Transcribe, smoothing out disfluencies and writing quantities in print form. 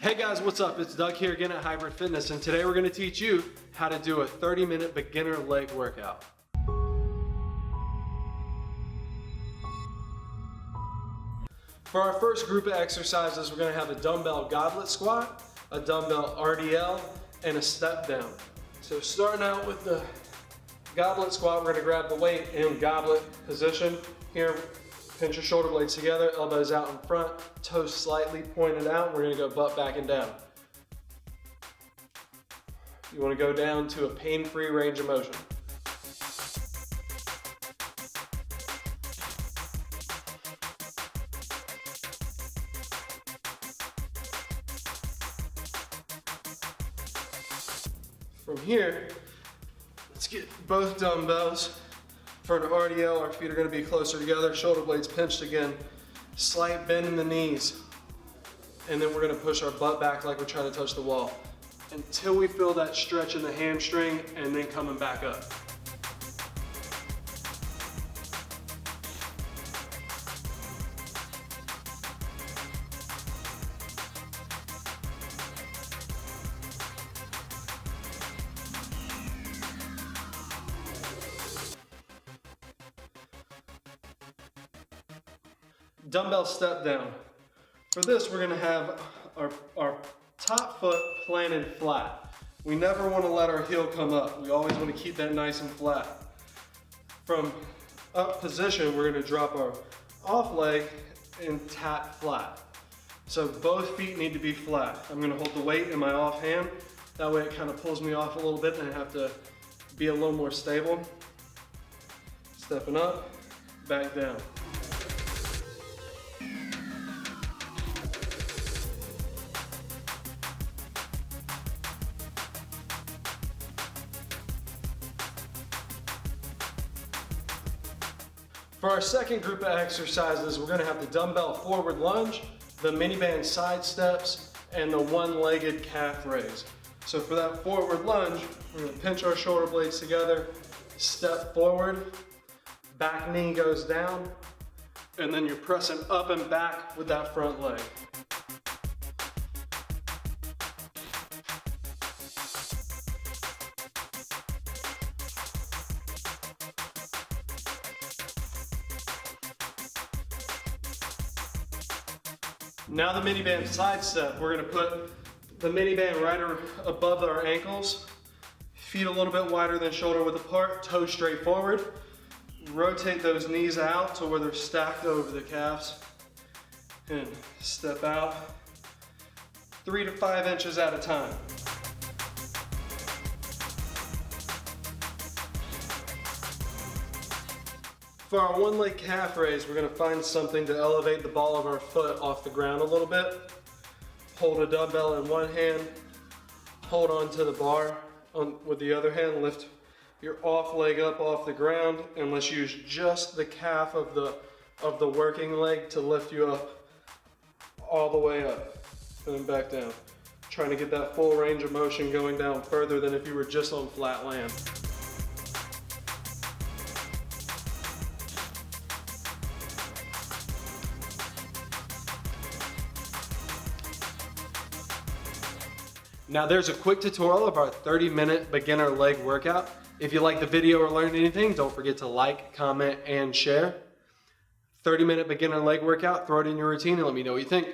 Hey guys, what's up? It's Doug here again at Hybrid Fitness, and today we're going to teach you how to do a 30-minute beginner leg workout. For our first group of exercises, we're going to have a dumbbell goblet squat, a dumbbell RDL, and a step down. So starting out with the goblet squat, we're going to grab the weight in goblet position. Here, pinch your shoulder blades together, elbows out in front, toes slightly pointed out. We're going to go butt back and down. You want to go down to a pain-free range of motion. From here, let's get both dumbbells. For an RDL, our feet are going to be closer together, shoulder blades pinched again, slight bend in the knees, and then we're going to push our butt back like we're trying to touch the wall until we feel that stretch in the hamstring, and then coming back up. Dumbbell step down. For this, we're going to have our top foot planted flat. We never want to let our heel come up. We always want to keep that nice and flat. From up position, we're going to drop our off leg and tap flat. So both feet need to be flat. I'm going to hold the weight in my off hand. That way it kind of pulls me off a little bit and I have to be a little more stable. Stepping up, back down. For our second group of exercises, we're going to have the dumbbell forward lunge, the mini band side steps, and the one-legged calf raise. So for that forward lunge, we're going to pinch our shoulder blades together, step forward, back knee goes down, and then you're pressing up and back with that front leg. Now the mini band side step, we're going to put the mini band right above our ankles, feet a little bit wider than shoulder width apart, toes straight forward. Rotate those knees out to where they're stacked over the calves, and step out 3 to 5 inches at a time. For our one leg calf raise, we're going to find something to elevate the ball of our foot off the ground a little bit. Hold a dumbbell in one hand, hold on to the bar with the other hand, lift your off leg up off the ground, and let's use just the calf of the working leg to lift you up all the way up and then back down. Trying to get that full range of motion going down further than if you were just on flat land. Now there's a quick tutorial of our 30-minute beginner leg workout. If you like the video or learned anything, don't forget to like, comment, and share. 30-minute beginner leg workout, throw it in your routine and let me know what you think.